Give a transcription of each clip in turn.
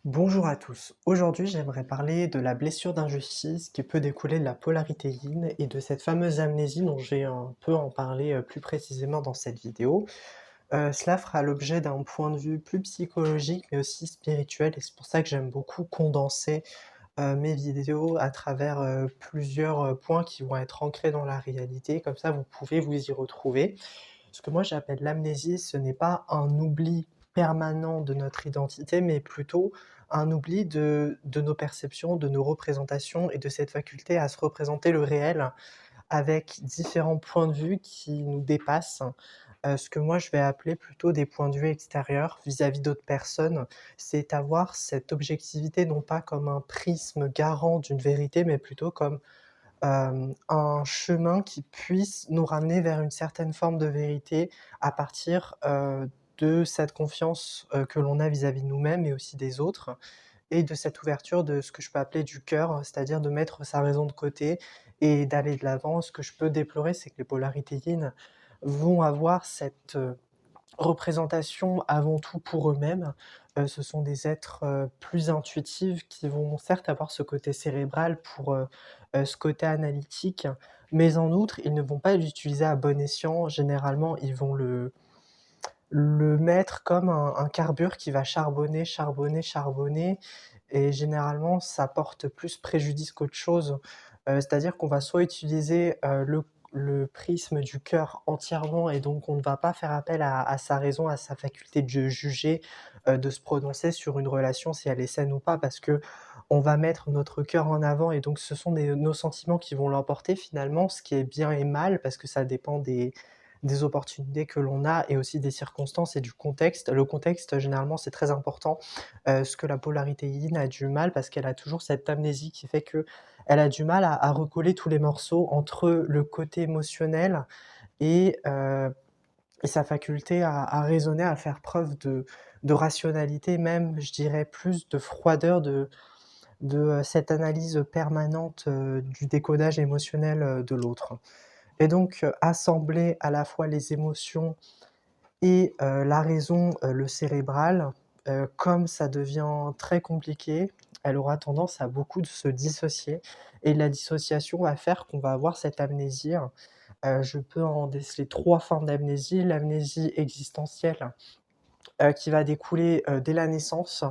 Bonjour à tous. Aujourd'hui, j'aimerais parler de la blessure d'injustice qui peut découler de la polarité yin et de cette fameuse amnésie dont j'ai un peu en parler plus précisément dans cette vidéo. Cela fera l'objet d'un point de vue plus psychologique mais aussi spirituel et c'est pour ça que j'aime beaucoup condenser mes vidéos à travers plusieurs points qui vont être ancrés dans la réalité. Comme ça, vous pouvez vous y retrouver. Ce que moi j'appelle l'amnésie, ce n'est pas un oubli permanent de notre identité, mais plutôt un oubli de nos perceptions, de nos représentations et de cette faculté à se représenter le réel avec différents points de vue qui nous dépassent. Ce que moi je vais appeler plutôt des points de vue extérieurs vis-à-vis d'autres personnes. C'est avoir cette objectivité non pas comme un prisme garant d'une vérité, mais plutôt comme un chemin qui puisse nous ramener vers une certaine forme de vérité à partir, de cette confiance, que l'on a vis-à-vis de nous-mêmes et aussi des autres et de cette ouverture de ce que je peux appeler du cœur, c'est-à-dire de mettre sa raison de côté et d'aller de l'avant. Ce que je peux déplorer, c'est que les polarités yin vont avoir cette, représentation avant tout pour eux-mêmes. Ce sont des êtres, plus intuitifs qui vont certes avoir ce côté cérébral pour, ce côté analytique, mais en outre, ils ne vont pas l'utiliser à bon escient. Généralement, ils vont le mettre comme un carbure qui va charbonner, charbonner, charbonner et généralement ça porte plus préjudice qu'autre chose. C'est-à-dire qu'on va soit utiliser, le prisme du cœur entièrement et donc on ne va pas faire appel à sa raison, à sa faculté de juger, de se prononcer sur une relation si elle est saine ou pas parce qu'on va mettre notre cœur en avant et donc ce sont nos sentiments qui vont l'emporter finalement, ce qui est bien et mal parce que ça dépend des opportunités que l'on a et aussi des circonstances et du contexte. Le contexte, généralement, c'est très important. Ce que la polarité yin a du mal parce qu'elle a toujours cette amnésie qui fait qu'elle a du mal à recoller tous les morceaux entre le côté émotionnel et sa faculté à raisonner, à faire preuve de rationalité même, je dirais plus de froideur, de cette analyse permanente, du décodage émotionnel, de l'autre. Et donc, assembler à la fois les émotions et la raison, le cérébral, comme ça devient très compliqué, elle aura tendance à beaucoup de se dissocier et la dissociation va faire qu'on va avoir cette amnésie. Je peux en déceler 3 formes d'amnésie. L'amnésie existentielle, qui va découler, dès la naissance.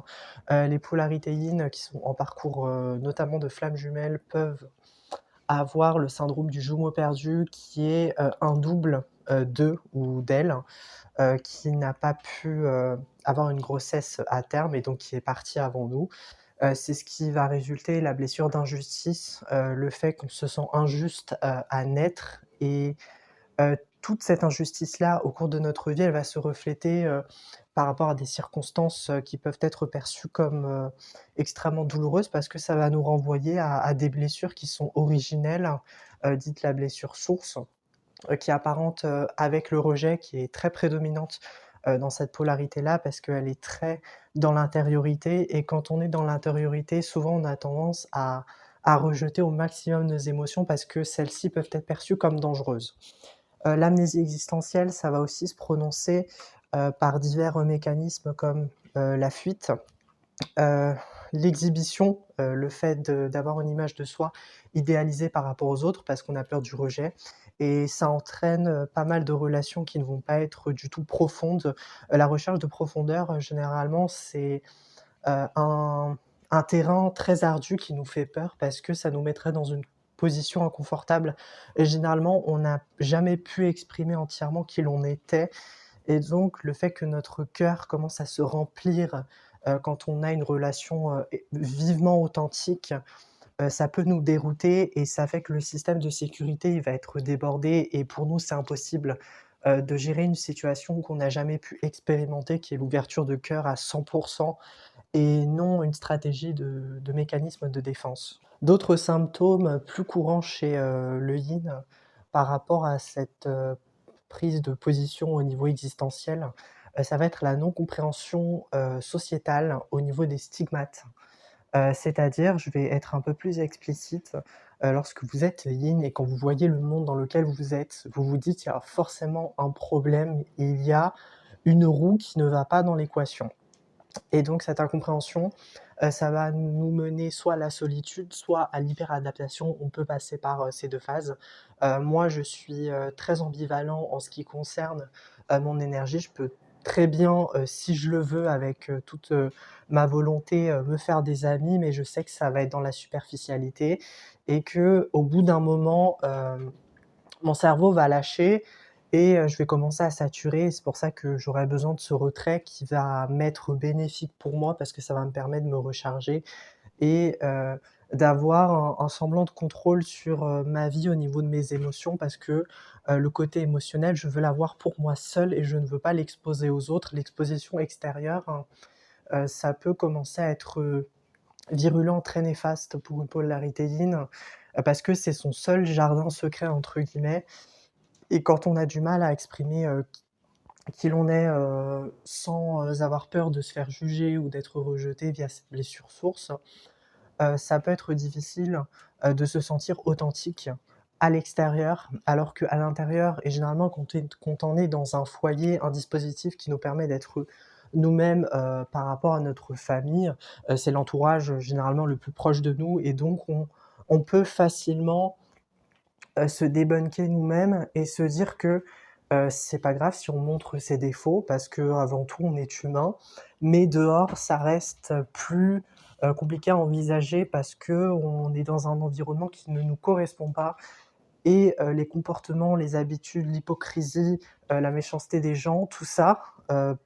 Les polarités yin qui sont en parcours, notamment de flammes jumelles peuvent avoir le syndrome du jumeau perdu qui est, un double, d'eux ou d'elle, qui n'a pas pu, avoir une grossesse à terme et donc qui est parti avant nous. C'est ce qui va résulter la blessure d'injustice, le fait qu'on se sent injuste, à naître et toute cette injustice-là, au cours de notre vie, elle va se refléter, par rapport à des circonstances, qui peuvent être perçues comme, extrêmement douloureuses parce que ça va nous renvoyer à des blessures qui sont originelles, dites la blessure source, qui apparente, avec le rejet, qui est très prédominante, dans cette polarité-là parce qu'elle est très dans l'intériorité et quand on est dans l'intériorité, souvent on a tendance à rejeter au maximum nos émotions parce que celles-ci peuvent être perçues comme dangereuses. L'amnésie existentielle, ça va aussi se prononcer, par divers, mécanismes comme, la fuite, heu, l'exhibition, le fait d'avoir une image de soi idéalisée par rapport aux autres parce qu'on a peur du rejet et ça entraîne, pas mal de relations qui ne vont pas être du tout profondes. La recherche de profondeur, généralement, c'est, un terrain très ardu qui nous fait peur parce que ça nous mettrait dans une position inconfortable et généralement, on n'a jamais pu exprimer entièrement qui l'on était et donc le fait que notre cœur commence à se remplir, quand on a une relation, é vivement authentique, ça peut nous dérouter et ça fait que le système de sécurité, il va être débordé et pour nous, c'est impossible, de gérer une situation qu'on n'a jamais pu expérimenter, qui est l'ouverture de cœur à 100 et non une stratégie de mécanisme de défense. D'autres symptômes plus courants chez, le yin par rapport à cette, prise de position au niveau existentiel, ça va être la non-compréhension, sociétale au niveau des stigmates. C'est-à-dire, je vais être un peu plus explicite, lorsque vous êtes yin et quand vous voyez le monde dans lequel vous êtes, vous vous dites: «Il y a forcément un problème, il y a une roue qui ne va pas dans l'équation». et donc cette incompréhension, ça va nous mener soit à la solitude, soit à l'hyperadaptation. On peut passer par, ces 2 phases. Moi, je suis, très ambivalent en ce qui concerne, mon énergie. Je peux très bien, si je le veux avec, toute, ma volonté, me faire des amis, mais je sais que ça va être dans la superficialité et qu'au bout d'un moment, mon cerveau va lâcher et je vais commencer à saturer. C'est pour ça que j'aurais besoin de ce retrait qui va m'être bénéfique pour moi parce que ça va me permettre de me recharger et d'avoir un semblant de contrôle sur, ma vie au niveau de mes émotions parce que, le côté émotionnel, je veux l'avoir pour moi seul et je ne veux pas l'exposer aux autres. L'exposition extérieure, hein, ça peut commencer à être, virulent, très néfaste pour une polarité yin, parce que c'est son seul «jardin secret» entre guillemets et quand on a du mal à exprimer, qui l'on est, sans, avoir peur de se faire juger ou d'être rejeté via cette blessure source, ça peut être difficile, de se sentir authentique à l'extérieur, alors qu'à l'intérieur et généralement quand on est dans un foyer, un dispositif qui nous permet d'être nous-mêmes, par rapport à notre famille, c'est l'entourage, généralement le plus proche de nous et donc on peut facilement se débunker nous-mêmes et se dire que, c'est pas grave si on montre ses défauts parce qu'avant tout on est humain, mais dehors ça reste plus, compliqué à envisager parce qu'on est dans un environnement qui ne nous correspond pas et les comportements, les habitudes, l'hypocrisie, la méchanceté des gens, tout ça,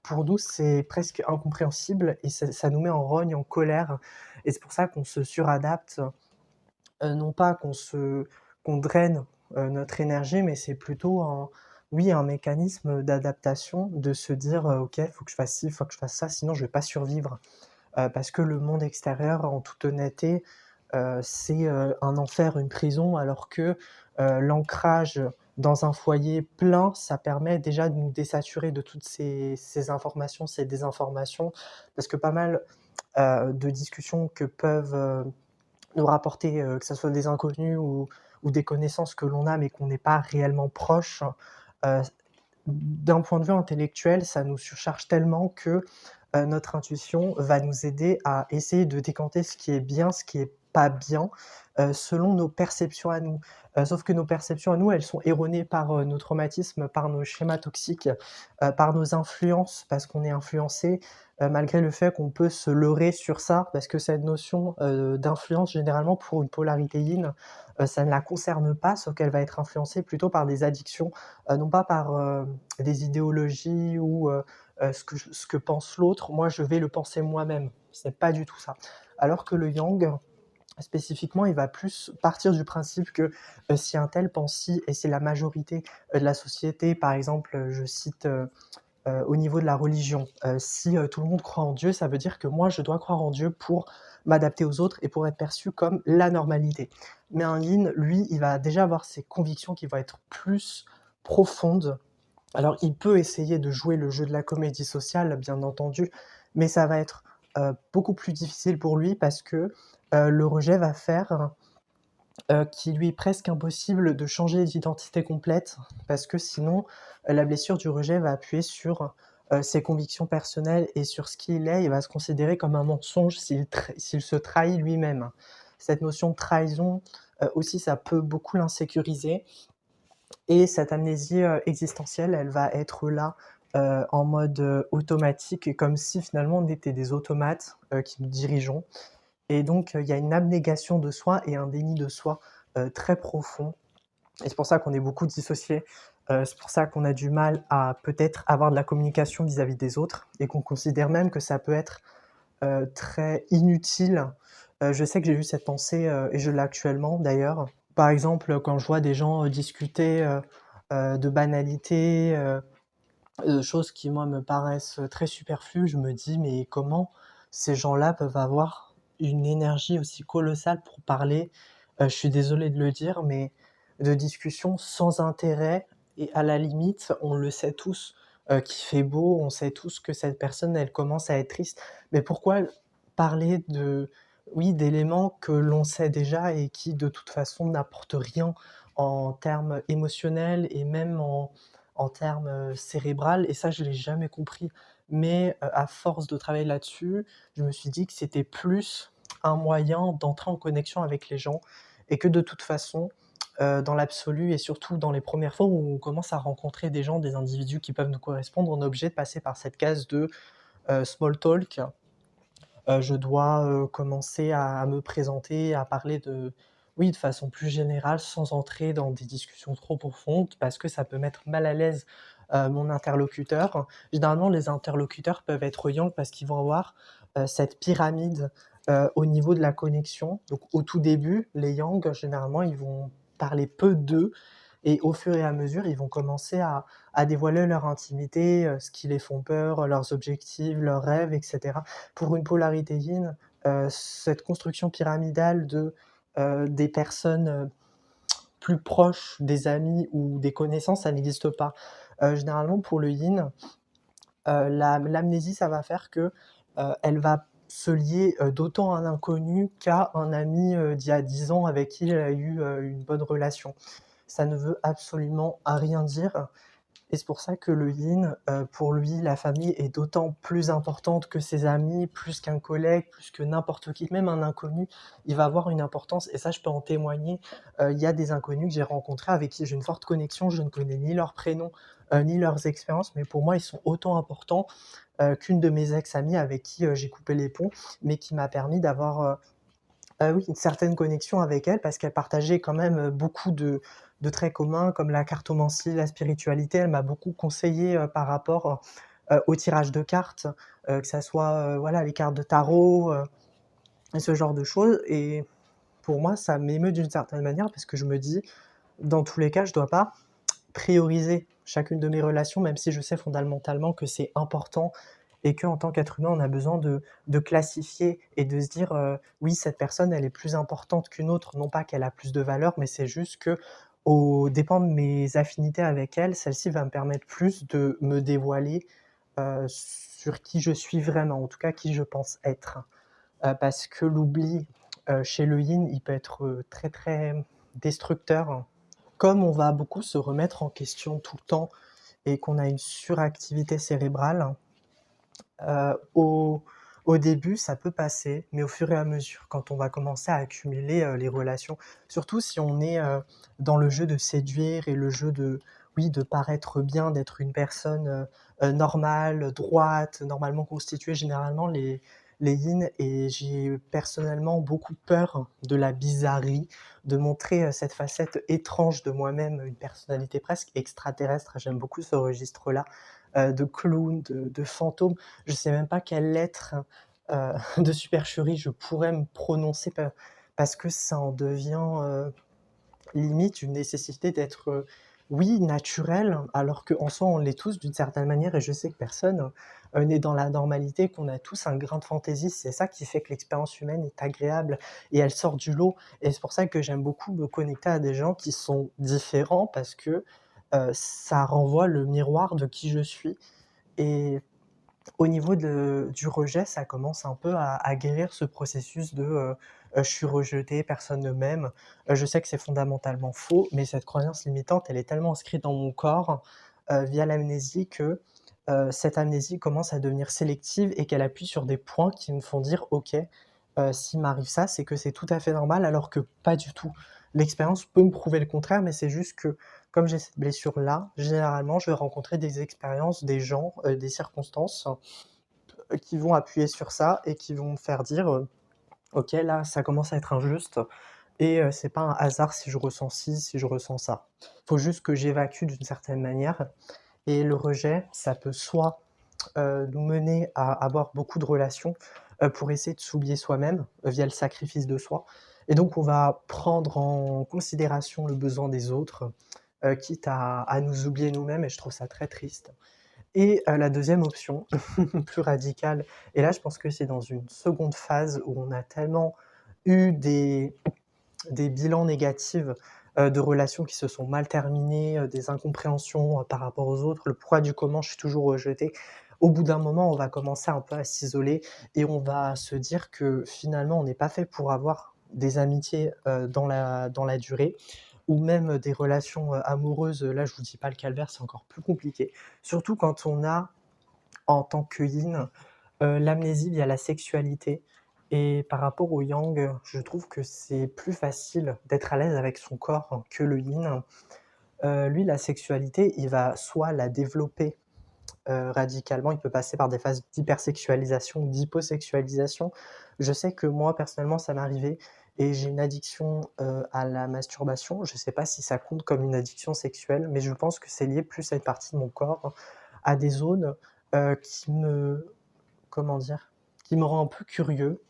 pour nous c'est presque incompréhensible et ça nous met en rogne, en colère et c'est pour ça qu'on se suradapte. Non pas qu'on draine, notre énergie, mais c'est plutôt un mécanisme d'adaptation, de se dire: «OK, il faut que je fasse ci, il faut que je fasse ça, sinon je vais pas survivre». Parce que le monde extérieur, en toute honnêteté, c'est, un enfer, une prison, alors que, l'ancrage dans un foyer plein, ça permet déjà de nous désaturer de toutes ces informations, ces désinformations. Parce que pas mal, de discussions que peuvent, nous rapporter, que ça soit des inconnus ou des connaissances que l'on a mais qu'on n'est pas réellement proche, heu, d'un point de vue intellectuel, ça nous surcharge tellement que, notre intuition va nous aider à essayer de décanter ce qui est bien, ce qui est pas bien, selon nos perceptions à nous. Sauf que nos perceptions à nous, elles sont erronées par, nos traumatismes, par nos schémas toxiques, par nos influences, parce qu'on est influencé, malgré le fait qu'on peut se leurrer sur ça, parce que cette notion, d'influence généralement pour une polarité yin, ça ne la concerne pas, sauf qu'elle va être influencée plutôt par des addictions, non pas par, des idéologies ou, ce que pense l'autre. Moi, je vais le penser moi-même. C'est pas du tout ça. Alors que le yang, spécifiquement, il va plus partir du principe que, si un tel pense ci et c'est la majorité, de la société, par exemple, je cite, au niveau de la religion. Si, tout le monde croit en Dieu, ça veut dire que moi, je dois croire en Dieu pour m'adapter aux autres et pour être perçu comme la normalité. Mais un yin, lui, il va déjà avoir ses convictions qui vont être plus profondes. Alors, il peut essayer de jouer le jeu de la comédie sociale, bien entendu, mais ça va être, beaucoup plus difficile pour lui parce que, le rejet va faire, qu'il lui est presque impossible de changer d'identité complète parce que sinon, la blessure du rejet va appuyer sur, ses convictions personnelles et sur ce qu'il est. Il va se considérer comme un mensonge s'il se trahit lui-même. Cette notion de trahison, aussi, ça peut beaucoup l'insécuriser et cette amnésie, existentielle, elle va être là, en mode, automatique, comme si finalement on était des automates, qui nous dirigeons et donc il y a une abnégation de soi et un déni de soi, très profond et c'est pour ça qu'on est beaucoup dissociés. C'est pour ça qu'on a du mal à peut-être avoir de la communication vis-à-vis des autres et qu'on considère même que ça peut être, très inutile. Je sais que j'ai eu cette pensée, et je l'ai actuellement d'ailleurs. Par exemple, quand je vois des gens, discuter, de banalités, de choses qui moi me paraissent, très superflues, je me dis: «Mais comment ces gens-là peuvent avoir une énergie aussi colossale pour parler», je suis désolé de le dire, mais de discussions sans intérêt et à la limite, on le sait tous, qu'il fait beau, on sait tous que cette personne, elle commence à être triste. Mais pourquoi parler de oui, d'éléments que l'on sait déjà et qui de toute façon n'apportent rien en termes émotionnels et même en termes, cérébral et ça je l'ai jamais compris. mais à force de travailler là-dessus, je me suis dit que c'était plus un moyen d'entrer en connexion avec les gens et que de toute façon, dans l'absolu et surtout dans les premières fois où on commence à rencontrer des gens, des individus qui peuvent nous correspondre, on est obligé de passer par cette case de, small talk. Je dois, commencer à me présenter, à parler de oui, de façon plus générale, sans entrer dans des discussions trop profondes, parce que ça peut mettre mal à l'aise, mon interlocuteur. Généralement, les interlocuteurs peuvent être yang parce qu'ils vont avoir, cette pyramide, au niveau de la connexion. Donc au tout début, les yang, généralement, ils vont parler peu d'eux et au fur et à mesure, ils vont commencer à dévoiler leur intimité, ce qui les font peur, leurs objectifs, leurs rêves et cetera. Pour une polarité yin, cette construction pyramidale des personnes, plus proches, des amis ou des connaissances, ça n'existe pas. Généralement pour le yin, l'amnésie, ça va faire que, elle va se lier, d'autant à un inconnu qu'à un ami, d'il y a 10 ans avec qui elle a eu, une bonne relation. Ça ne veut absolument rien dire et c'est pour ça que le yin, pour lui, la famille est d'autant plus importante que ses amis, plus qu'un collègue, plus que n'importe qui, même un inconnu, il va avoir une importance et ça, je peux en témoigner. Il y a des inconnus que j'ai rencontrés avec qui j'ai une forte connexion, je ne connais ni leur prénom, ni leurs expériences, mais pour moi, ils sont autant importants, qu'une de mes ex-amies avec qui, j'ai coupé les ponts, mais qui m'a permis d'avoir, oui, une certaine connexion avec elle parce qu'elle partageait quand même, beaucoup de traits communs comme la cartomancie, la spiritualité. Elle m'a beaucoup conseillé, par rapport, au tirage de cartes, que ça soit, voilà, les cartes de tarot, et ce genre de choses et pour moi, ça m'émeut d'une certaine manière parce que je me dis: «Dans tous les cas, je dois pas prioriser chacune de mes relations», même si je sais fondamentalement que c'est important et qu'en tant qu'être humain, on a besoin de classifier et de se dire, «Oui, cette personne, elle est plus importante qu'une autre». Non pas qu'elle a plus de valeur, mais c'est juste qu'aux dépens de mes affinités avec elle, celle-ci va me permettre plus de me dévoiler, sur qui je suis vraiment, en tout cas qui je pense être. Parce que l'oubli, chez le yin, il peut être, très, très destructeur. Comme on va beaucoup se remettre en question tout le temps et qu'on a une suractivité cérébrale, au début, ça peut passer, mais au fur et à mesure, quand on va commencer à accumuler, les relations, surtout si on est, dans le jeu de séduire et le jeu de oui, de paraître bien, d'être une personne, normale, droite, normalement constituée, généralement les yin et j'ai personnellement beaucoup peur de la bizarrerie, de montrer, cette facette étrange de moi-même, une personnalité presque extraterrestre. J'aime beaucoup ce registre-là, de clown, de fantôme. Je sais même pas quelle lettre, de supercherie je pourrais me prononcer parce que ça en devient, limite une nécessité d'être, oui, naturel, alors qu'en soi on l'est tous d'une certaine manière et je sais que personne, n'est dans la normalité, qu'on a tous un grain de fantaisie. C'est ça qui fait que l'expérience humaine est agréable et elle sort du lot et c'est pour ça que j'aime beaucoup me connecter à des gens qui sont différents parce que, ça renvoie le miroir de qui je suis et au niveau du rejet, ça commence un peu à guérir ce processus de, «Je suis rejeté, personne ne m'aime». Je sais que c'est fondamentalement faux, mais cette croyance limitante, elle est tellement inscrite dans mon corps, via l'amnésie que, cette amnésie commence à devenir sélective et qu'elle appuie sur des points qui me font dire: «OK, s'il m'arrive ça, c'est que c'est tout à fait normal», alors que pas du tout. L'expérience peut me prouver le contraire, mais c'est juste que comme j'ai cette blessure-là, généralement, je vais rencontrer des expériences, des gens, des circonstances, qui vont appuyer sur ça et qui vont me faire dire, «OK, là, ça commence à être injuste et c'est pas un hasard si je ressens ci, si je ressens ça». Faut juste que j'évacue d'une certaine manière et le rejet, ça peut soit, nous mener à avoir beaucoup de relations, pour essayer de s'oublier soi-même, via le sacrifice de soi et donc on va prendre en considération le besoin des autres, quitte à nous oublier nous-mêmes et je trouve ça très triste et la deuxième option, plus radicale et là je pense que c'est dans une seconde phase où on a tellement eu des bilans négatifs, de relations qui se sont mal terminées, des incompréhensions, par rapport aux autres, le pourquoi du comment je suis toujours rejeté. Au bout d'un moment, on va commencer un peu à s'isoler et on va se dire que finalement on n'est pas fait pour avoir des amitiés, dans la durée ou même des relations, amoureuses, là je vous dis pas le calvaire, c'est encore plus compliqué. Surtout quand on a en tant que yin, l'amnésie via la sexualité et par rapport au yang, je trouve que c'est plus facile d'être à l'aise avec son corps que le yin. Lui, la sexualité, il va soit la développer, radicalement, il peut passer par des phases d'hypersexualisation ou d'hyposexualisation. Je sais que moi, personnellement, ça m'est arrivé et j'ai une addiction, à la masturbation. Je sais pas si ça compte comme une addiction sexuelle, mais je pense que c'est lié plus à une partie de mon corps, à des zones, qui me comment dire? Qui me rend un peu curieux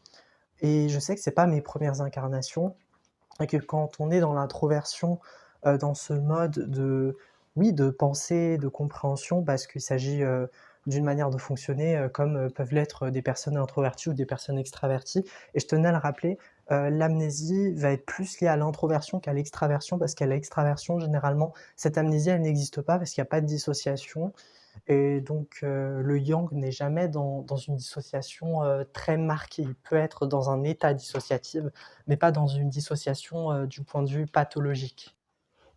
et je sais que c'est pas mes premières incarnations et que quand on est dans l'introversion, dans ce mode de oui, de pensée, de compréhension parce qu'il s'agit, d'une manière de fonctionner, comme, peuvent l'être, des personnes introverties ou des personnes extraverties et je tenais à le rappeler, l'amnésie va être plus liée à l'introversion qu'à l'extraversion parce qu'à l'extraversion, généralement, cette amnésie, elle n'existe pas parce qu'il y a pas de dissociation et donc le yang n'est jamais dans une dissociation, très marquée. Il peut être dans un état dissociatif, mais pas dans une dissociation, du point de vue pathologique.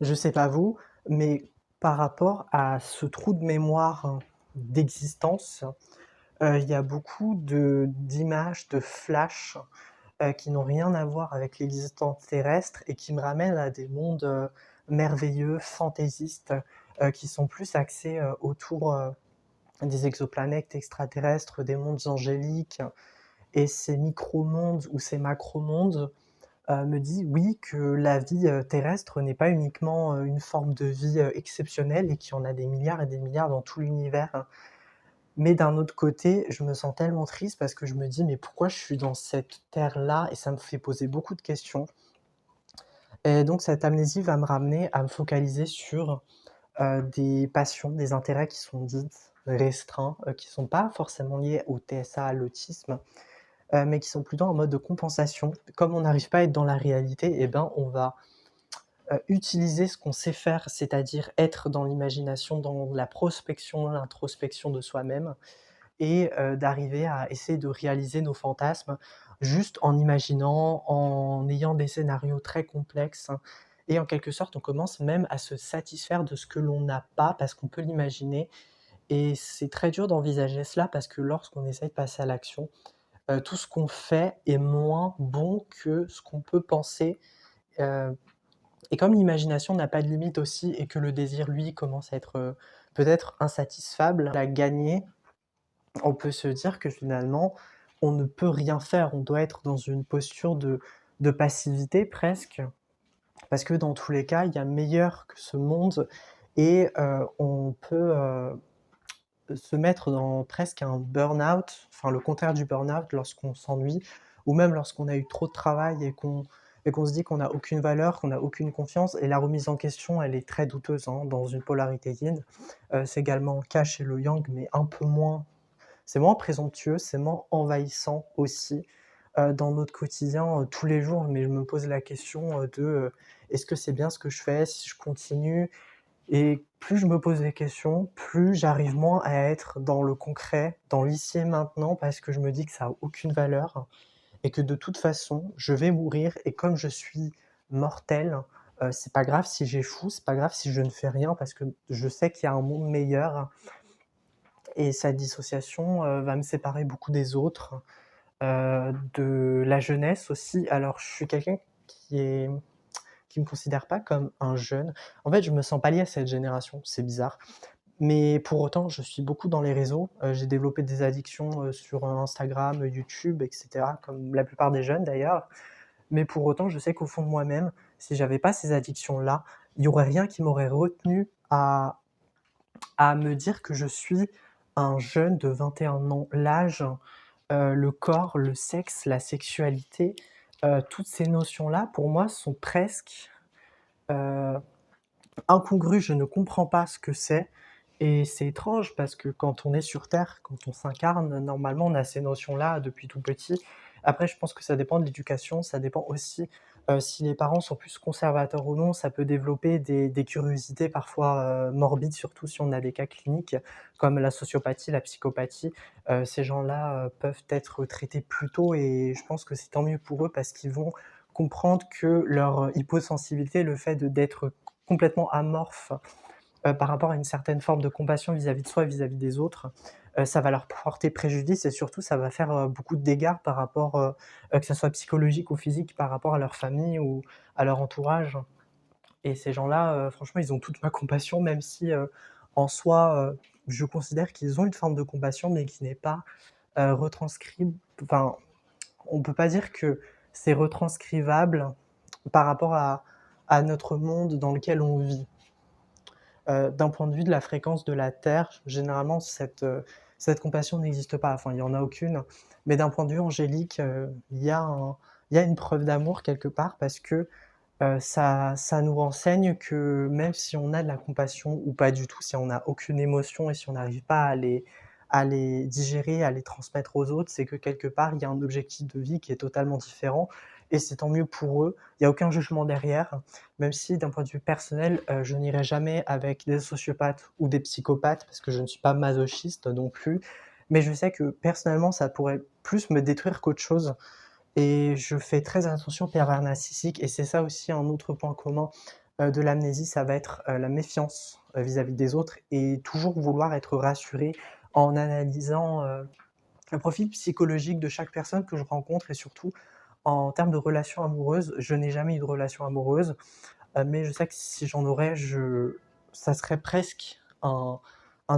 Je sais pas vous, mais par rapport à ce trou de mémoire d'existence, il y a beaucoup d'images, de flashs, qui n'ont rien à voir avec l'existence terrestre et qui me ramènent à des mondes, merveilleux, fantaisistes, qui sont plus axés, autour, des exoplanètes extraterrestres, des mondes angéliques et ces micro-mondes ou ces macro-mondes, me dit oui que la vie, terrestre n'est pas uniquement, une forme de vie, exceptionnelle et qu'il y en a des milliards et des milliards dans tout l'univers. Mais d'un autre côté, je me sens tellement triste parce que je me dis: «Mais pourquoi je suis dans cette terre-là?» et ça me fait poser beaucoup de questions et donc cette amnésie va me ramener à me focaliser sur, des passions, des intérêts qui sont dits restreints, qui sont pas forcément liés au TSA, à l'autisme, mais qui sont plutôt en mode de compensation. Comme on n'arrive pas à être dans la réalité et ben, on va, utiliser ce qu'on sait faire, c'est-à-dire être dans l'imagination, dans la prospection, l'introspection de soi-même et d'arriver à essayer de réaliser nos fantasmes, juste en imaginant, en ayant des scénarios très complexes et en quelque sorte, on commence même à se satisfaire de ce que l'on n'a pas parce qu'on peut l'imaginer et c'est très dur d'envisager cela parce que lorsqu'on essaye de passer à l'action, tout ce qu'on fait est moins bon que ce qu'on peut penser, heu et comme l'imagination n'a pas de limite aussi et que le désir, lui, commence à être, peut-être insatisfable, à gagner, on peut se dire que finalement, on ne peut rien faire. On doit être dans une posture de passivité presque, parce que dans tous les cas, il y a meilleur que ce monde et on peut, se mettre dans presque un burn-out, enfin le contraire du burn-out lorsqu'on s'ennuie ou même lorsqu'on a eu trop de travail et qu'on se dit qu'on n'a aucune valeur, qu'on n'a aucune confiance et la remise en question, elle est très douteuse, hein, dans une polarité yin. C'est également le cas chez le yang, mais un peu moins c'est moins présomptueux, c'est moins envahissant aussi, dans notre quotidien, tous les jours. Mais je me pose la question, «Est-ce que c'est bien ce que je fais? Si je continue?» et plus je me pose des questions, plus j'arrive moins à être dans le concret, dans l'ici et maintenant, parce que je me dis que ça a aucune valeur et que de toute façon, je vais mourir et comme je suis mortel, c'est pas grave si j'échoue, c'est pas grave si je ne fais rien parce que je sais qu'il y a un monde meilleur et cette dissociation, va me séparer beaucoup des autres, de la jeunesse aussi. Alors je suis quelqu'un qui est qui me considère pas comme un jeune. En fait, je me sens pas lié à cette génération, c'est bizarre. Mais pour autant, je suis beaucoup dans les réseaux. J'ai développé des addictions, sur, Instagram, YouTube et cetera, comme la plupart des jeunes d'ailleurs. Mais pour autant, je sais qu'au fond de moi-même, si j'avais pas ces addictions-là, il y aurait rien qui m'aurait retenu à me dire que je suis un jeune de 21 ans. L'âge, le corps, le sexe, la sexualité, toutes ces notions-là, pour moi, sont presque, heu, incongrues. Je ne comprends pas ce que c'est et c'est étrange parce que quand on est sur terre, quand on s'incarne, normalement, on a ces notions-là depuis tout petit. Après, je pense que ça dépend de l'éducation, ça dépend aussi, si les parents sont plus conservateurs ou non, ça peut développer des curiosités parfois, morbides, surtout si on a des cas cliniques comme la sociopathie, la psychopathie. Ces gens-là, peuvent être traités plus tôt et je pense que c'est tant mieux pour eux parce qu'ils vont comprendre que leur hyposensibilité, le fait d'être complètement amorphe par rapport à une certaine forme de compassion vis-à-vis de soi et vis-à-vis des autres, ça va leur porter préjudice et surtout ça va faire, beaucoup de dégâts par rapport, que ça soit psychologique ou physique, par rapport à leur famille ou à leur entourage et ces gens-là, franchement, ils ont toute ma compassion même si, en soi, je considère qu'ils ont une forme de compassion mais qui n'est pas, retranscribe enfin, on peut pas dire que c'est retranscrivable par rapport à notre monde dans lequel on vit. D'un point de vue de la fréquence de la Terre, généralement cette compassion n'existe pas, enfin il y en a aucune. Mais d'un point de vue angélique, il y a une preuve d'amour quelque part parce que, ça nous renseigne que même si on a de la compassion ou pas du tout, si on n'a aucune émotion et si on n'arrive pas à les digérer, à les transmettre aux autres, c'est que quelque part, il y a un objectif de vie qui est totalement différent et c'est tant mieux pour eux. Il y a aucun jugement derrière, même si d'un point de vue personnel, je n'irai jamais avec des sociopathes ou des psychopathes parce que je ne suis pas masochiste non plus. Mais je sais que personnellement, ça pourrait plus me détruire qu'autre chose et je fais très attention aux pervers narcissiques et c'est ça aussi un autre point commun, de l'amnésie, ça va être, la méfiance, vis-à-vis des autres et toujours vouloir être rassuré en analysant, le profil psychologique de chaque personne que je rencontre et surtout en termes de relations amoureuses. Je n'ai jamais eu de relation amoureuse, mais je sais que si j'en aurais, ça serait presque un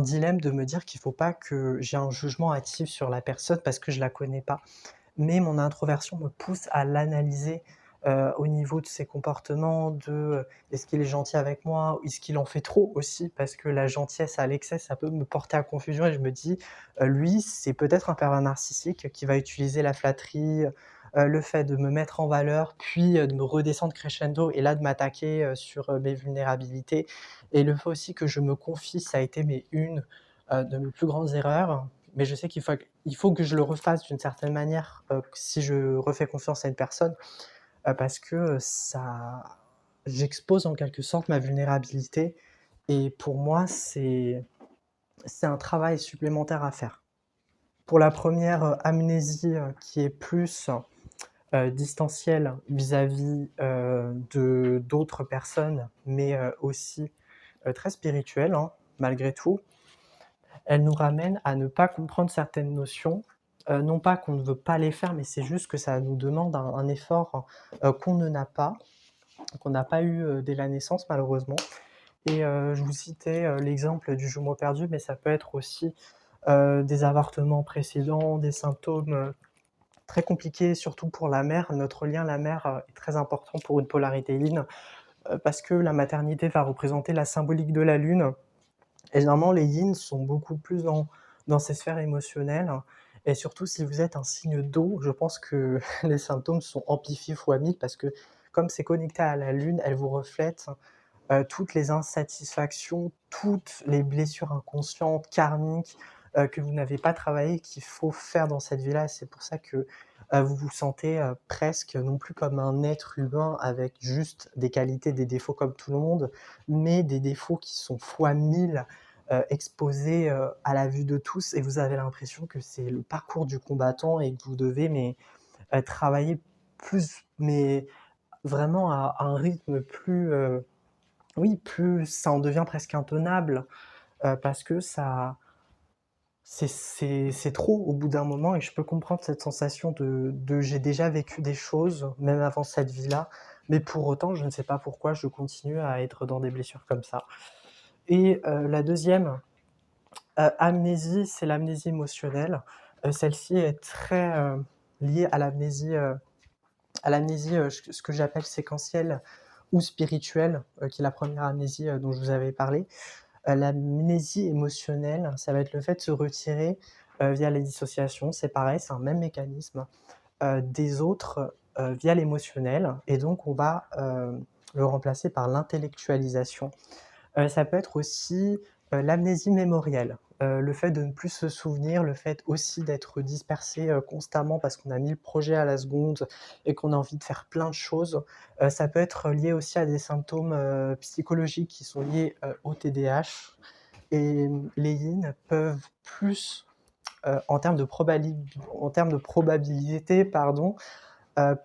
dilemme de me dire qu'il faut pas que j'ai un jugement hâtif sur la personne parce que je la connais pas mais mon introversion me pousse à l'analyser, au niveau de ses comportements, est-ce qu'il est gentil avec moi? Est-ce qu'il en fait trop aussi? Parce que la gentillesse à l'excès, ça peut me porter à confusion et je me dis: «Lui, c'est peut-être un pervers narcissique qui va utiliser la flatterie, le fait de me mettre en valeur, puis, de me redescendre crescendo et là de m'attaquer, sur, mes vulnérabilités» et le fait aussi que je me confie, ça a été une, de mes plus grandes erreurs mais je sais il faut que je le refasse d'une certaine manière, si je refais confiance à une personne, parce que, ça j'expose en quelque sorte ma vulnérabilité et pour moi, c'est un travail supplémentaire à faire. Pour la première re amnésie, qui est plus, distancielle vis-à-vis, de d'autres personnes, mais, aussi, très spirituelle, hein, malgré tout. Elle nous ramène à ne pas comprendre certaines notions, non pas qu'on ne veut pas les faire, mais c'est juste que ça nous demande un effort, qu'on n'a pas eu, dès la naissance malheureusement et je vous citais, l'exemple du jumeau perdu, mais ça peut être aussi, des avortements précédents, des symptômes, très compliqués, surtout pour la mère. Notre lien à la mère, est très important pour une polarité yin, parce que la maternité va représenter la symbolique de la lune et généralement, les Yin sont beaucoup plus dans ces sphères émotionnelles et surtout si vous êtes un signe d'eau, je pense que les symptômes sont amplifiés fois 1000 parce que comme c'est connecté à la lune, elle vous reflète, toutes les insatisfactions, toutes les blessures inconscientes, karmiques, que vous n'avez pas travaillées, qu'il faut faire dans cette vie-là. C'est pour ça que, vous vous sentez, presque non plus comme un être humain avec juste des qualités, des défauts comme tout le monde, mais des défauts qui sont fois 1000 exposés, à la vue de tous et vous avez l'impression que c'est le parcours du combattant et que vous devez travailler plus, mais vraiment à un rythme plus, oui, plus ça en devient presque intenable, parce que c'est trop au bout d'un moment et je peux comprendre cette sensation de j'ai déjà vécu des choses, même avant cette vie-là, mais pour autant, je ne sais pas pourquoi je continue à être dans des blessures comme ça et la deuxième amnésie, c'est l'amnésie émotionnelle. Celle-ci est très, liée à l'amnésie, ce que j'appelle séquentielle ou spirituelle, qui est la première amnésie, dont je vous avais parlé. L'amnésie émotionnelle, ça va être le fait de se retirer, via les dissociations. C'est pareil, c'est un même mécanisme, des autres, via l'émotionnel et donc on va, le remplacer par l'intellectualisation. Ça peut être aussi, l'amnésie mémorielle, le fait de ne plus se souvenir, le fait aussi d'être dispersé, constamment parce qu'on a 1000 projets à la seconde et qu'on a envie de faire plein de choses. Ça peut être lié aussi à des symptômes, psychologiques qui sont liés, au TDAH et les Yin peuvent plus, en termes de probabilité pardon,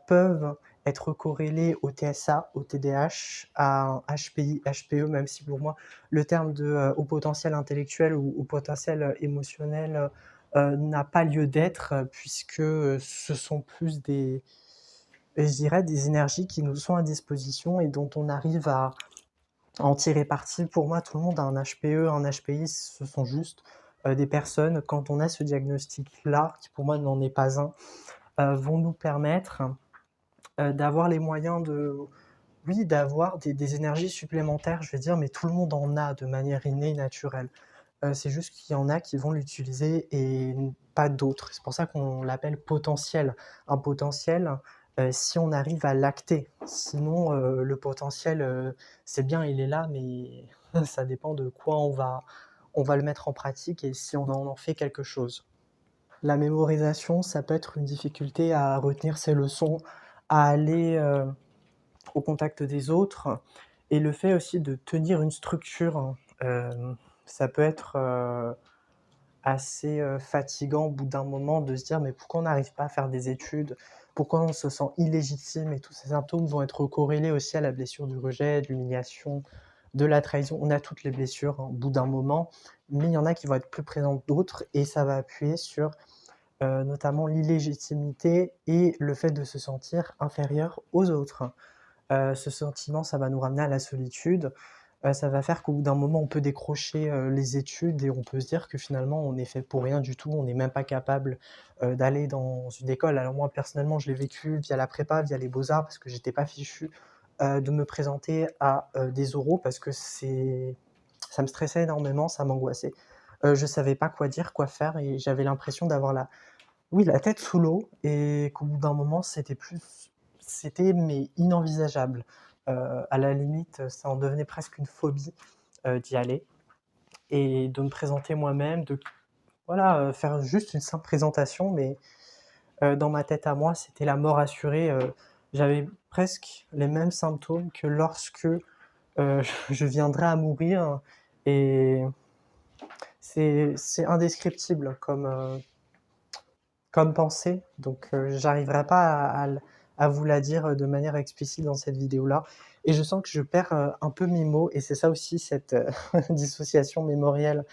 peuvent être corrélé au TSA, au TDAH, à un HPI, HPE, même si pour moi le terme de haut potentiel intellectuel ou haut potentiel émotionnel n'a pas lieu d'être, puisque ce sont plus des, je dirais, des énergies qui nous sont à disposition et dont on arrive à en tirer parti. Pour moi, tout le monde a un HPE, un HPI, ce sont juste des personnes, quand on a ce diagnostic-là, qui pour moi n'en est pas un, vont nous permettre d'avoir les moyens de, oui, d'avoir des énergies supplémentaires, je vais dire, mais tout le monde en a de manière innée, naturelle. C'est juste qu'il y en a qui vont l'utiliser et pas d'autres. C'est pour ça qu'on l'appelle potentiel. Un potentiel, si on arrive à l'acter. Sinon, le potentiel, c'est bien, il est là, mais ça dépend de quoi on va le mettre en pratique et si on en fait quelque chose. La mémorisation, ça peut être une difficulté à retenir ses leçons, à aller au contact des autres, et le fait aussi de tenir une structure, ça peut être assez fatigant au bout d'un moment de se dire mais pourquoi on n'arrive pas à faire des études? Pourquoi on se sent illégitime? Et tous ces symptômes vont être corrélés aussi à la blessure du rejet, de l'humiliation, de la trahison. On a toutes les blessures, hein, au bout d'un moment, mais il y en a qui vont être plus présentes d'autres et ça va appuyer sur notamment l'illégitimité et le fait de se sentir inférieur aux autres. Ce sentiment, ça va nous ramener à la solitude. Ça va faire qu'au bout d'un moment, on peut décrocher les études et on peut se dire que finalement, on est fait pour rien du tout. On n'est même pas capable d'aller dans une école. Alors moi, personnellement, je l'ai vécu via la prépa, via les beaux-arts, parce que j'étais pas fichu de me présenter à des oraux, parce que ça me stressait énormément, ça m'angoissait. Je savais pas quoi dire, quoi faire, et j'avais l'impression d'avoir oui, la tête sous l'eau, et qu'au bout d'un moment, c'était mais inenvisageable. À la limite, ça en devenait presque une phobie, d'y aller et de me présenter moi-même, de voilà, faire juste une simple présentation, mais dans ma tête à moi, c'était la mort assurée. J'avais presque les mêmes symptômes que lorsque, je viendrais à mourir, et c'est indescriptible comme pensée, donc j'arriverai pas à vous la dire de manière explicite dans cette vidéo-là, et je sens que je perds un peu mes mots, et c'est ça aussi cette dissociation mémorielle.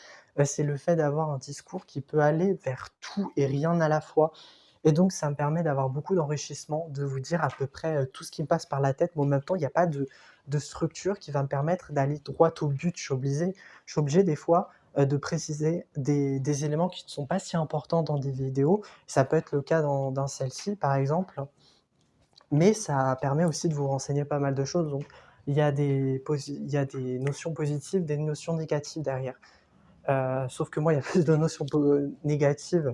C'est le fait d'avoir un discours qui peut aller vers tout et rien à la fois, et donc ça me permet d'avoir beaucoup d'enrichissement, de vous dire à peu près tout ce qui me passe par la tête, mais en même temps, il n'y a pas de structure qui va me permettre d'aller droit au but. Je suis obligé des fois de préciser des éléments qui ne sont pas si importants dans des vidéos. Ça peut être le cas dans celle-ci, par exemple, mais ça permet aussi de vous renseigner pas mal de choses. Donc, il y a des notions positives, des notions négatives derrière. Sauf que moi, il y a plus de notions négatives,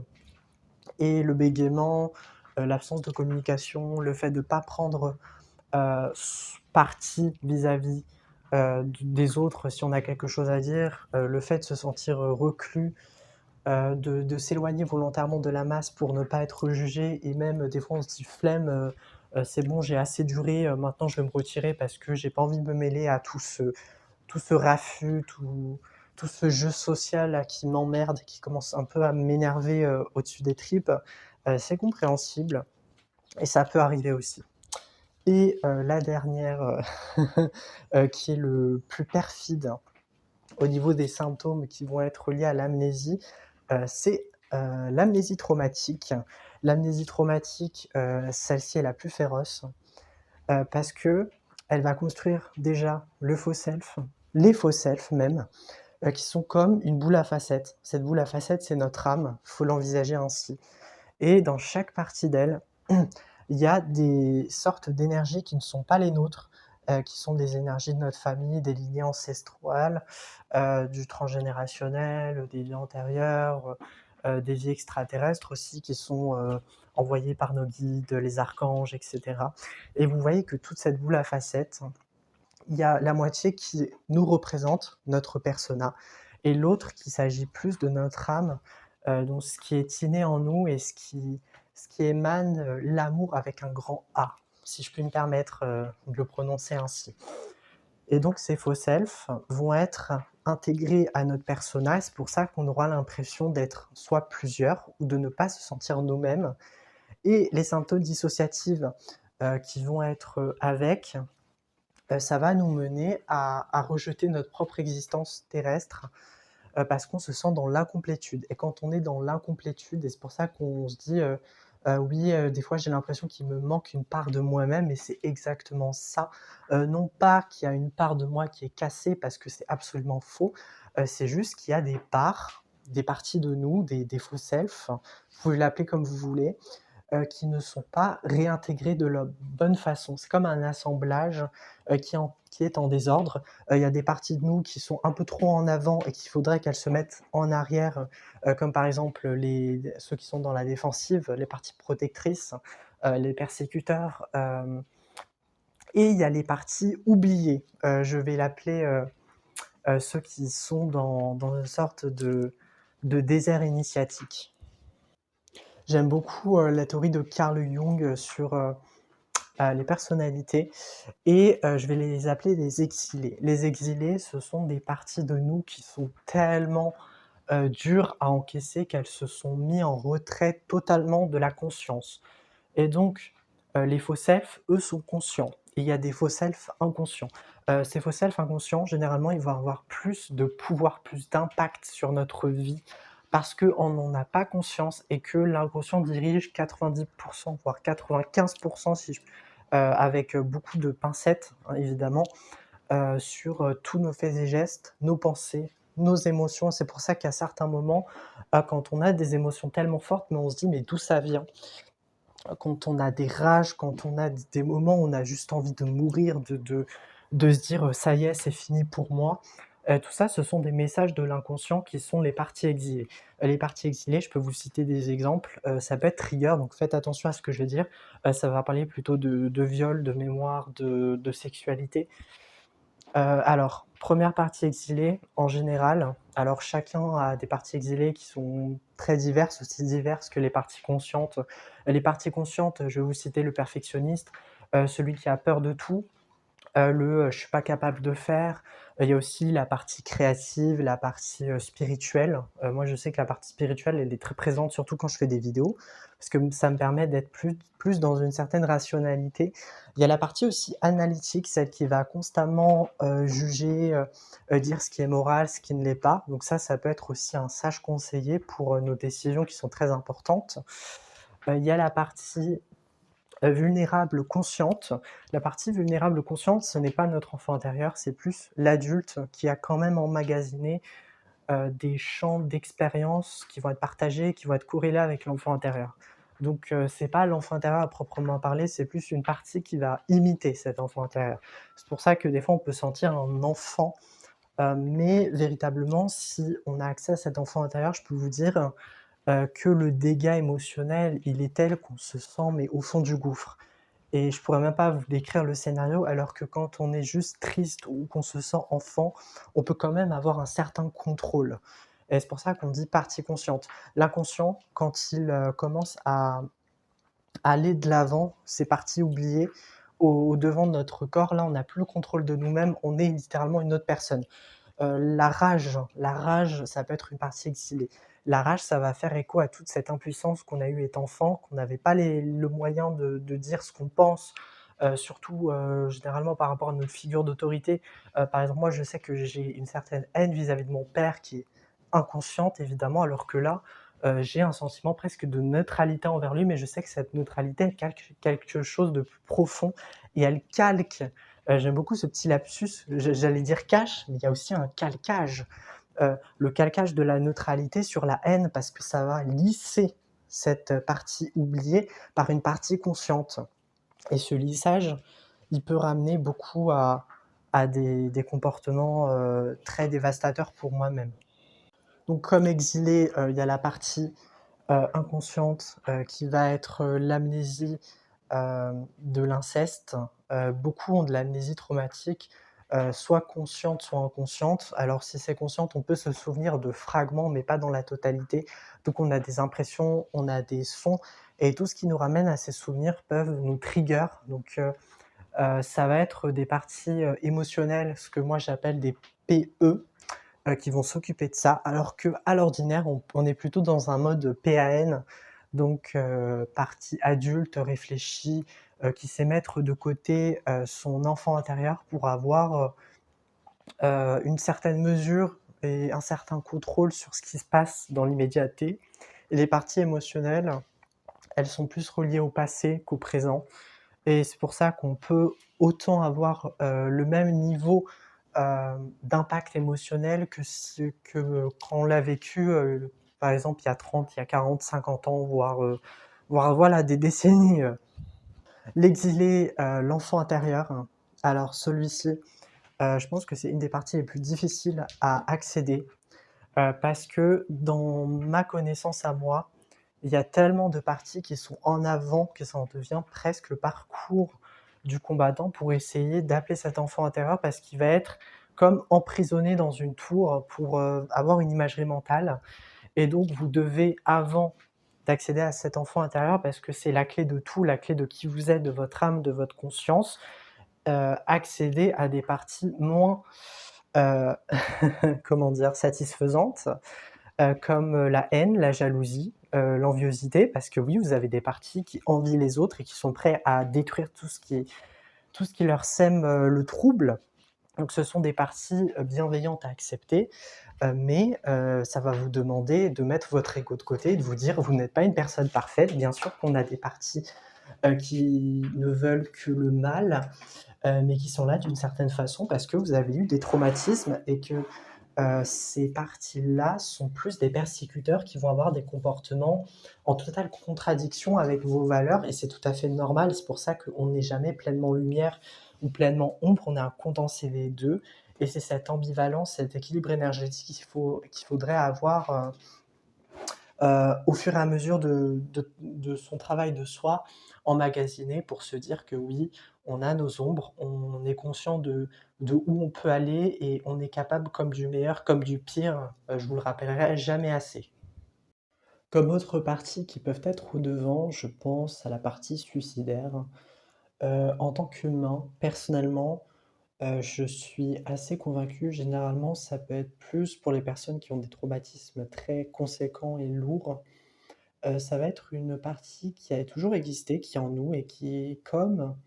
et le bégaiement, l'absence de communication, le fait de ne pas prendre parti vis-à-vis des autres si on a quelque chose à dire, le fait de se sentir reclus, de s'éloigner volontairement de la masse pour ne pas être jugé, et même des fois on se dit flemme, c'est bon, j'ai assez duré, maintenant je vais me retirer parce que j'ai pas envie de me mêler à tout ce raffut, tout ce jeu social là qui m'emmerde, qui commence un peu à m'énerver au-dessus des tripes. C'est compréhensible et ça peut arriver aussi. Et la dernière, qui est le plus perfide au niveau des symptômes qui vont être liés à l'amnésie, c'est l'amnésie traumatique. L'amnésie traumatique, celle-ci est la plus féroce, parce qu'elle va construire déjà le faux self, les faux self même, qui sont comme une boule à facettes. Cette boule à facettes, c'est notre âme, il faut l'envisager ainsi, et dans chaque partie d'elle, il y a des sortes d'énergies qui ne sont pas les nôtres, qui sont des énergies de notre famille, des lignées ancestrales, du transgénérationnel, des vies antérieures, des vies extraterrestres aussi qui sont envoyées par nos guides, les archanges, et cetera. Et vous voyez que toute cette boule à facettes, il y a la moitié qui nous représente, notre persona, et l'autre qui s'agit plus de notre âme, donc ce qui est inné en nous et ce qui émane, l'amour avec un grand A, si je puis me permettre, de le prononcer ainsi. Et donc ces faux self vont être intégrés à notre persona, et c'est pour ça qu'on aura l'impression d'être soit plusieurs ou de ne pas se sentir nous-mêmes. Et les symptômes dissociatifs qui vont être, avec, ça va nous mener à rejeter notre propre existence terrestre, parce qu'on se sent dans l'incomplétude et quand on est dans l'incomplétude et c'est pour ça qu'on se dit, «Oui, des fois j'ai l'impression qu'il me manque une part de moi-même» et c'est exactement ça. Non pas qu'il y a une part de moi qui est cassée parce que c'est absolument faux, c'est juste qu'il y a des parties de nous, des faux self, vous pouvez l'appeler comme vous voulez, qui ne sont pas réintégrés de la bonne façon. C'est comme un assemblage, qui est en désordre. Il y a des parties de nous qui sont un peu trop en avant et qu'il faudrait qu'elles se mettent en arrière, comme par exemple ceux qui sont dans la défensive, les parties protectrices, les persécuteurs, et il y a les parties oubliées. Je vais l'appeler, ceux qui sont dans une sorte de désert initiatique. J'aime beaucoup, la théorie de Carl Jung, sur, les personnalités et je vais les appeler les exilés. Les exilés, ce sont des parties de nous qui sont tellement, dures à encaisser qu'elles se sont mis en retrait totalement de la conscience et donc les faux selfs, eux, sont conscients et il y a des faux selfs inconscients. Ces faux selfs inconscients, généralement, ils vont avoir plus de pouvoir, plus d'impact sur notre vie parce qu'on n'en a pas conscience et que l'inconscient dirige 90 voire 95 si je avec, beaucoup de pincettes, hein, évidemment, sur, tous nos faits et gestes, nos pensées, nos émotions. C'est pour ça qu'à certains moments, quand on a des émotions tellement fortes, mais on se dit: «Mais d'où ça vient?» Quand on a des rages, quand on a des moments où on a juste envie de mourir, de se dire: «Ça y est, c'est fini pour moi», tout ça, ce sont des messages de l'inconscient qui sont les parties exilées. Les parties exilées, je peux vous citer des exemples, ça peut être trigger, donc faites attention à ce que je vais dire. Ça va parler plutôt de viol, de mémoire, de sexualité. Alors, 1re partie exilée, en général, alors chacun a des parties exilées qui sont très diverses, aussi diverses que les parties conscientes. Les parties conscientes, je vais vous citer le perfectionniste, celui qui a peur de tout, «Je suis pas capable de faire». Il y a aussi la partie créative, la partie, spirituelle. Moi, je sais que la partie spirituelle, elle est très présente, surtout quand je fais des vidéos, parce que ça me permet d'être plus dans une certaine rationalité. Il y a la partie aussi analytique, celle qui va constamment, juger, dire ce qui est moral, ce qui ne l'est pas. Donc ça peut être aussi un sage conseiller pour, nos décisions qui sont très importantes. Il y a la partie vulnérable consciente. La partie vulnérable consciente, ce n'est pas notre enfant intérieur, c'est plus l'adulte qui a quand même emmagasiné, des champs d'expérience qui vont être partagés, qui vont être corrélés avec l'enfant intérieur. Donc c'est pas l'enfant intérieur à proprement parler, c'est plus une partie qui va imiter cet enfant intérieur. C'est pour ça que des fois on peut sentir un enfant, mais véritablement si on a accès à cet enfant intérieur, je peux vous dire, que le dégât émotionnel, il est tel qu'on se sent mais au fond du gouffre et je pourrais même pas vous décrire le scénario alors que quand on est juste triste ou qu'on se sent enfant, on peut quand même avoir un certain contrôle et c'est pour ça qu'on dit partie consciente. L'inconscient, quand il, commence à aller de l'avant, ces parties oubliées, au devant de notre corps, là, on n'a plus le contrôle de nous-mêmes, on est littéralement une autre personne. La rage, ça peut être une partie exilée. La rage, ça va faire écho à toute cette impuissance qu'on a eue étant enfant, qu'on n'avait pas le moyen de dire ce qu'on pense, surtout, généralement par rapport à notre figure d'autorité. Par exemple, moi, je sais que j'ai une certaine haine vis-à-vis de mon père qui est inconsciente évidemment, alors que là, j'ai un sentiment presque de neutralité envers lui, mais je sais que cette neutralité, elle calque quelque chose de plus profond et elle calque. J'aime beaucoup ce petit lapsus, j'allais dire cache, mais il y a aussi un calcage. Le calcage de la neutralité sur la haine parce que ça va lisser cette partie oubliée par une partie consciente et ce lissage, il peut ramener beaucoup à des comportements, très dévastateurs pour moi-même. Donc comme exilé, il y a la partie, inconsciente, qui va être, l'amnésie, de l'inceste. Beaucoup ont de l'amnésie traumatique, soit consciente, soit inconsciente. Alors si c'est consciente, on peut se souvenir de fragments, mais pas dans la totalité. Donc on a des impressions, on a des sons et tout ce qui nous ramène à ces souvenirs peuvent nous trigger. Donc ça va être des parties, émotionnelles, ce que moi j'appelle des PE, qui vont s'occuper de ça. Alors qu'à l'ordinaire, on est plutôt dans un mode PAN, donc partie adulte réfléchie, qui sait mettre de côté, son enfant intérieur pour avoir, une certaine mesure et un certain contrôle sur ce qui se passe dans l'immédiateté. Et les parties émotionnelles, elles sont plus reliées au passé qu'au présent. Et c'est pour ça qu'on peut autant avoir, le même niveau, d'impact émotionnel que ce que quand on l'a vécu, par exemple il y a 30, il y a 40, 50 ans, voire voilà des décennies. L'exilé, l'enfant intérieur, hein. Alors celui-ci, je pense que c'est une des parties les plus difficiles à accéder, parce que dans ma connaissance à moi, il y a tellement de parties qui sont en avant que ça en devient presque le parcours du combattant pour essayer d'appeler cet enfant intérieur parce qu'il va être comme emprisonné dans une tour pour, avoir une imagerie mentale. Et donc vous devez, avant d'accéder à cet enfant intérieur, parce que c'est la clé de tout, la clé de qui vous êtes, de votre âme, de votre conscience, accéder à des parties moins, heu, comment dire? Satisfaisantes, comme, la haine, la jalousie, l'enviosité. Parce que oui, vous avez des parties qui envient les autres et qui sont prêts à détruire tout ce qui leur sème, le trouble. Donc ce sont des parties, bienveillantes à accepter, mais ça va vous demander de mettre votre ego de côté et de vous dire: «Vous n'êtes pas une personne parfaite». Bien sûr qu'on a des parties, qui ne veulent que le mal, mais qui sont là d'une certaine façon parce que vous avez eu des traumatismes et que, ces parties-là sont plus des persécuteurs qui vont avoir des comportements en totale contradiction avec vos valeurs et c'est tout à fait normal. C'est pour ça qu'on n'est jamais pleinement lumière ou pleinement ombre, on est un condensé des 2 et c'est cette ambivalence, cet équilibre énergétique qu'il faudrait avoir, au fur et à mesure de son travail de soi, emmagasiné pour se dire que oui, on a nos ombres, on est conscient de où on peut aller et on est capable comme du meilleur, comme du pire, je vous le rappellerai jamais assez. Comme autres parties qui peuvent être au-devant, je pense à la partie suicidaire. En tant qu'humain, personnellement, je suis assez convaincu, généralement, ça peut être plus pour les personnes qui ont des traumatismes très conséquents et lourds. Ça va être une partie qui a toujours existé, qui est en nous et qui est comme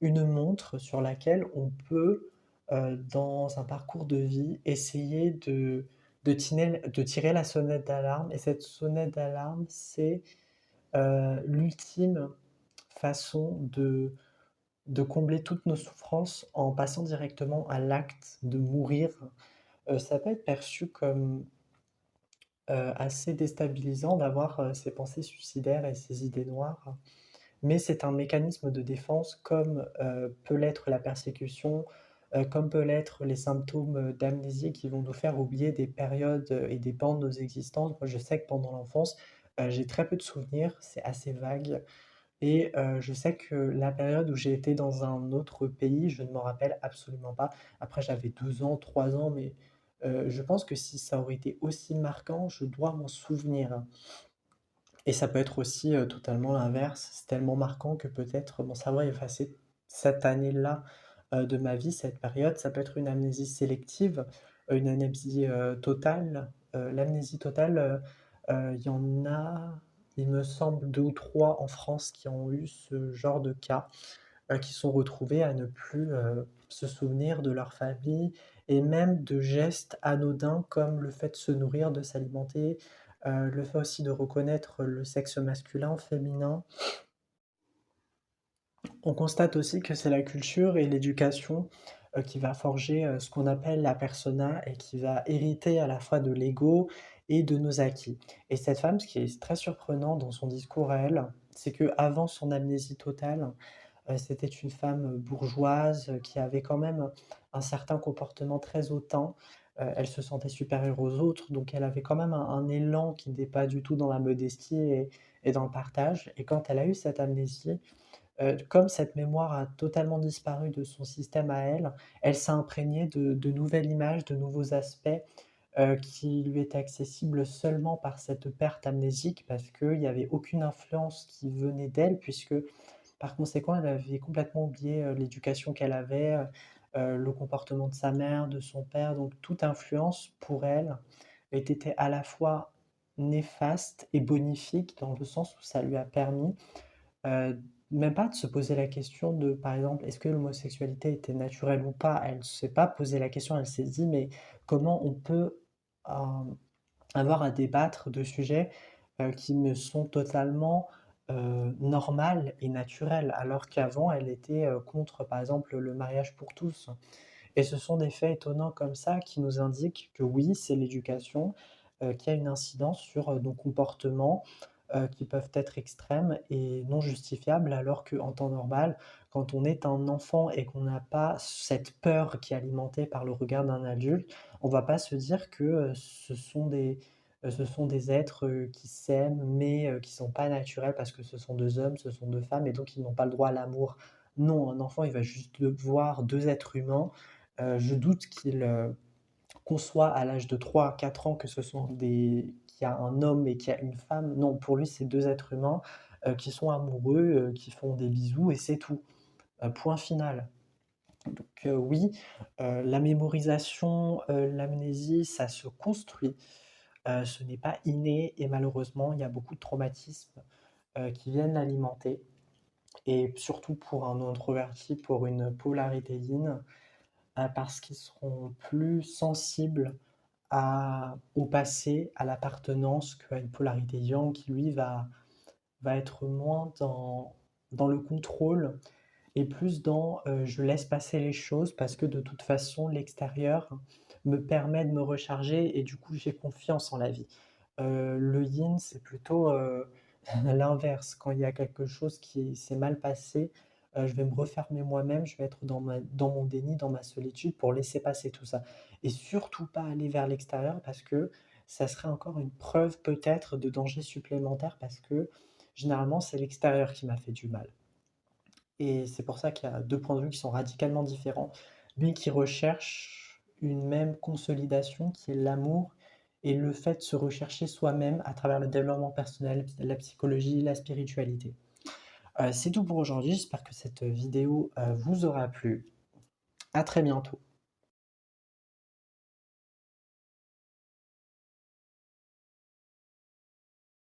une montre sur laquelle on peut, dans un parcours de vie, essayer de tirer la sonnette d'alarme et cette sonnette d'alarme, c'est, l'ultime façon de combler toutes nos souffrances en passant directement à l'acte de mourir. Ça peut être perçu comme assez déstabilisant d'avoir, ces pensées suicidaires et ces idées noires. Mais c'est un mécanisme de défense comme, peut l'être la persécution, comme peut l'être les symptômes, d'amnésie qui vont nous faire oublier des périodes, et des pans de nos existences. Moi, je sais que pendant l'enfance, j'ai très peu de souvenirs, c'est assez vague et je sais que la période où j'ai été dans un autre pays, je ne m'en rappelle absolument pas. Après j'avais 2 ans, 3 ans, mais je pense que si ça aurait été aussi marquant, je dois m'en souvenir. Et ça peut être aussi, totalement l'inverse. C'est tellement marquant que peut-être mon cerveau a effacé cette année-là, de ma vie, cette période. Ça peut être une amnésie sélective, une amnésie, totale. L'amnésie totale, il y en a, il me semble 2 ou 3 en France qui ont eu ce genre de cas, qui sont retrouvés à ne plus, se souvenir de leur famille et même de gestes anodins comme le fait de se nourrir, de s'alimenter, le fait aussi de reconnaître le sexe masculin, féminin. On constate aussi que c'est la culture et l'éducation, qui va forger, ce qu'on appelle la persona et qui va hériter à la fois de l'ego et de nos acquis. Et cette femme, ce qui est très surprenant dans son discours à elle, c'est qu'avant son amnésie totale, c'était une femme, bourgeoise, qui avait quand même un certain comportement très hautain. Elle se sentait supérieure aux autres, donc elle avait quand même un élan qui n'était pas du tout dans la modestie et dans le partage et quand elle a eu cette amnésie, comme cette mémoire a totalement disparu de son système à elle, elle s'est imprégnée de nouvelles images, de nouveaux aspects, qui lui étaient accessibles seulement par cette perte amnésique parce qu'il y avait aucune influence qui venait d'elle puisque par conséquent, elle avait complètement oublié, l'éducation qu'elle avait, le comportement de sa mère, de son père, donc toute influence pour elle était à la fois néfaste et bonifique dans le sens où ça lui a permis, même pas de se poser la question de, par exemple, est-ce que l'homosexualité était naturelle ou pas? Elle s'est pas posé la question, elle s'est dit: «Mais comment on peut, hem, avoir à débattre de sujets, qui me sont totalement, normales et naturels?» alors qu'avant elle était, contre, par exemple, le mariage pour tous. Et ce sont des faits étonnants comme ça qui nous indiquent que oui, c'est l'éducation, qui a une incidence sur, nos comportements, qui peuvent être extrêmes et non justifiables. Alors qu'en temps normal, quand on est un enfant et qu'on n'a pas cette peur qui est alimentée par le regard d'un adulte, on va pas se dire que, ce sont des êtres, qui s'aiment mais, qui sont pas naturels parce que ce sont 2 hommes, ce sont 2 femmes et donc ils n'ont pas le droit à l'amour. Non, un enfant, il va juste voir 2 êtres humains. Je doute qu'il, conçoit à l'âge de 3 4 ans que ce sont des qu'il y a un homme et qu'il y a une femme. Non, pour lui, c'est 2 êtres humains, qui sont amoureux, qui font des bisous et c'est tout. Point final. Donc oui, la mémorisation, l'amnésie, ça se construit, ce n'est pas inné et malheureusement, il y a beaucoup de traumatismes, qui viennent l'alimenter et surtout pour un introverti, pour une polarité yin, parce qu'ils seront plus sensibles au passé, à l'appartenance qu'à une polarité yang qui lui va être moins dans le contrôle et plus dans, je laisse passer les choses parce que de toute façon l'extérieur me permet de me recharger et du coup j'ai confiance en la vie. Le yin, c'est plutôt, l'inverse. Quand il y a quelque chose qui s'est mal passé, je vais me refermer moi-même, je vais être dans mon déni, dans ma solitude pour laisser passer tout ça et surtout pas aller vers l'extérieur parce que ça serait encore une preuve peut-être de danger supplémentaire parce que généralement c'est l'extérieur qui m'a fait du mal et c'est pour ça qu'il y a 2 points de vue qui sont radicalement différents, mais qui recherchent une même consolidation qui est l'amour et le fait de se rechercher soi-même à travers le développement personnel, la psychologie, la spiritualité. C'est tout pour aujourd'hui, j'espère que cette vidéo, vous aura plu. À très bientôt.